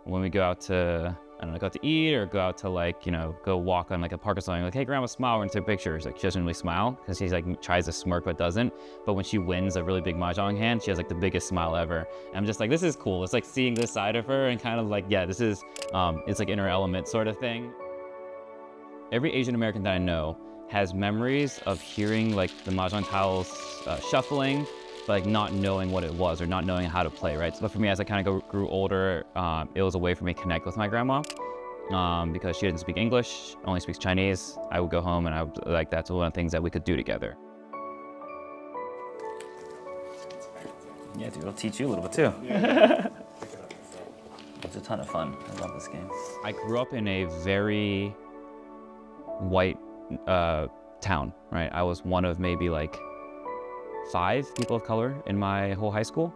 when we go out to, I don't know, go out to eat or go out to like, go walk on like a park or something, like, hey, grandma, smile, we're gonna take pictures. Like, she doesn't really smile because she's like, tries to smirk but doesn't. But when she wins a really big Mahjong hand, she has like the biggest smile ever. And I'm just like, this is cool. It's like seeing this side of her and kind of like, yeah, this is, it's like in her element sort of thing. Every Asian American that I know has memories of hearing like the Mahjong tiles shuffling, but like not knowing what it was or not knowing how to play, right? So for me, as I kind of grew older, it was a way for me to connect with my grandma because she didn't speak English, only speaks Chinese. I would go home and I would, like, that's one of the things that we could do together. Yeah, dude, it'll teach you a little bit too. Yeah. It's a ton of fun. I love this game. I grew up in a very white town, right? I was one of maybe like 5 people of color in my whole high school.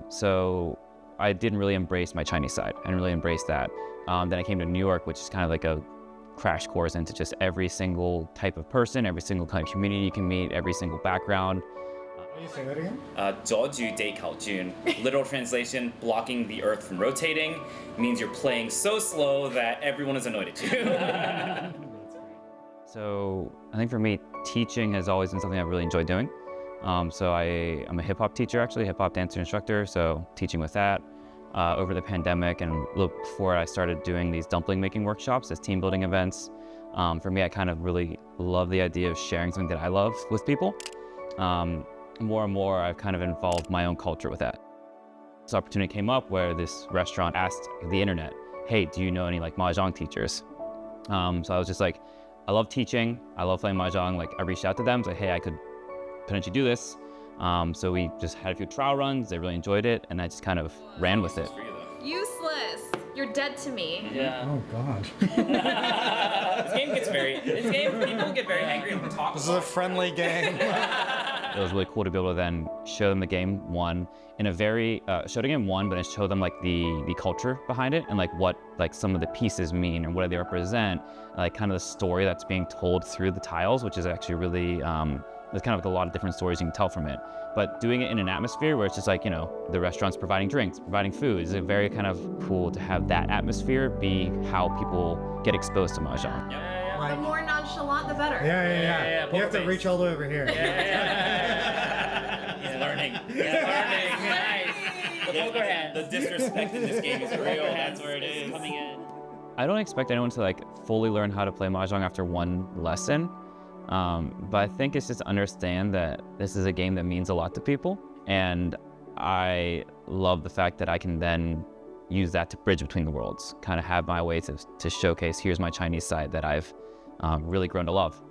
So I didn't really embrace my Chinese side. I didn't really embrace that. Then I came to New York, which is kind of like a crash course into just every single type of person, every single kind of community you can meet, every single background. Can you say that again? 左举 takeout June. Literal translation, blocking the earth from rotating, means you're playing so slow that everyone is annoyed at you. So I think for me, teaching has always been something I've really enjoyed doing. So I'm a hip hop teacher, actually, hip hop dancer instructor. So teaching with that over the pandemic, and before I started doing these dumpling making workshops as team building events. For me, I kind of really love the idea of sharing something that I love with people. More and more, I've kind of involved my own culture with that. This opportunity came up where this restaurant asked the internet, hey, do you know any like Mahjong teachers? So I was just like, I love teaching, I love playing Mahjong. Like, I reached out to them, said, hey, I could potentially do this. So we just had a few trial runs, they really enjoyed it, and I just kind of ran with it. Useless. You're dead to me. Yeah. Oh God. This game, people get very angry when we talk. This is a friendly game. It was really cool to be able to then show them the game one in a very, show the game one, but then show them like the culture behind it and like what like some of the pieces mean and what they represent, like kind of the story that's being told through the tiles, which is actually really, there's kind of like a lot of different stories you can tell from it. But doing it in an atmosphere where it's just like, the restaurant's providing drinks, providing food, is very kind of cool to have that atmosphere be how people get exposed to Mahjong. The more nonchalant, the better. Yeah. You have to reach all the way over here. He's learning. Nice. The poker hand. The disrespect in this game is real. That's where it is. Coming in. I don't expect anyone to like fully learn how to play Mahjong after one lesson. But I think it's just to understand that this is a game that means a lot to people. And I love the fact that I can then use that to bridge between the worlds, kind of have my way to showcase, here's my Chinese side that I've really grown to love.